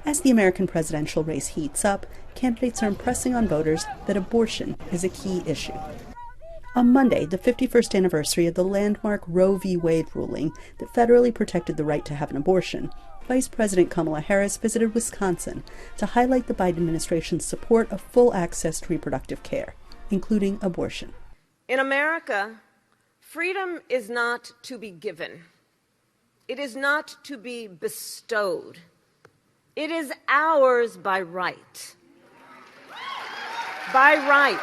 As the American presidential race heats up, candidates are impressing on voters that abortion is a key issue. On Monday, the 51st anniversary of the landmark Roe v. Wade ruling that federally protected the right to have an abortion, Vice President Kamala Harris visited Wisconsin to highlight the Biden administration's support of full access to reproductive care, including abortion. In America, freedom is not to be given. It is not to be bestowed. It is ours by right. By right.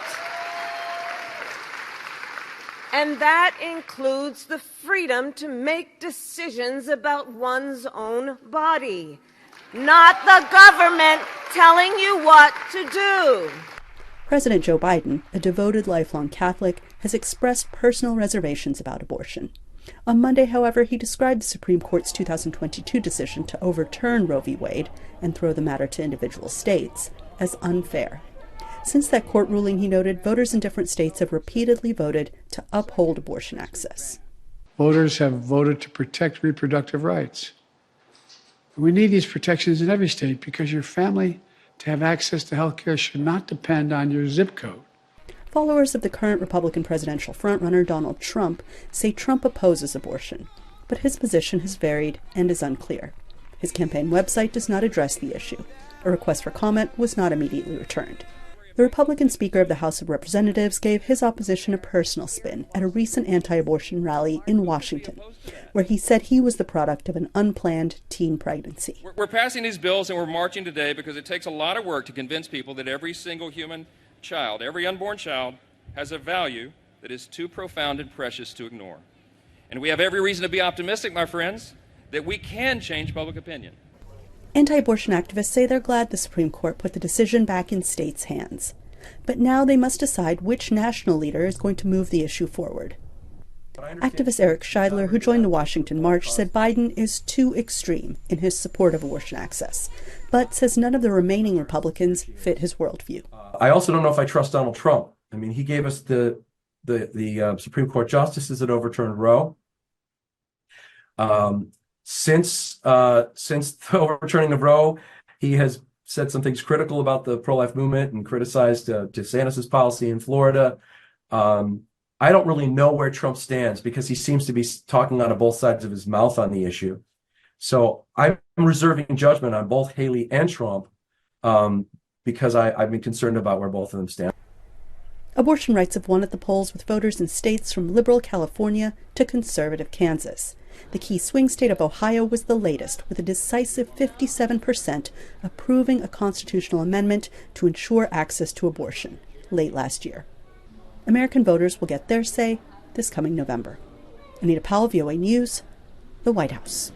And that includes the freedom to make decisions about one's own body, not the government telling you what to do. President Joe Biden, a devoted lifelong Catholic, has expressed personal reservations about abortion. On Monday, however, he described the Supreme Court's 2022 decision to overturn Roe v. Wade and throw the matter to individual states as unfair. Since that court ruling, he noted, voters in different states have repeatedly voted to uphold abortion access. Voters have voted to protect reproductive rights. We need these protections in every state because your family to have access to health care should not depend on your zip code. Followers of the current Republican presidential frontrunner Donald Trump say Trump opposes abortion, but his position has varied and is unclear. His campaign website does not address the issue. A request for comment was not immediately returned. The Republican Speaker of the House of Representatives gave his opposition a personal spin at a recent anti-abortion rally in Washington, where he said he was the product of an unplanned teen pregnancy. We're passing these bills and we're marching today because it takes a lot of work to convince people that every single human child, every unborn child, has a value that is too profound and precious to ignore. And we have every reason to be optimistic, my friends, that we can change public opinion. Anti-abortion activists say they're glad the Supreme Court put the decision back in states' hands. But now they must decide which national leader is going to move the issue forward. Activist Eric Scheidler, who joined the Washington March, said Biden is too extreme in his support of abortion access, but says none of the remaining Republicans fit his worldview. I also don't know if I trust Donald Trump. I mean, he gave us the Supreme Court justices that overturned Roe. Since the overturning of Roe, he has said some things critical about the pro-life movement and criticized DeSantis' policy in Florida. I don't really know where Trump stands because he seems to be talking out of both sides of his mouth on the issue. So I'm reserving judgment on both Haley and Trump because I've been concerned about where both of them stand. Abortion rights have won at the polls with voters in states from liberal California to conservative Kansas. The key swing state of Ohio was the latest, with a decisive 57% approving a constitutional amendment to ensure access to abortion late last year. American voters will get their say this coming November. Anita Powell, VOA News, the White House.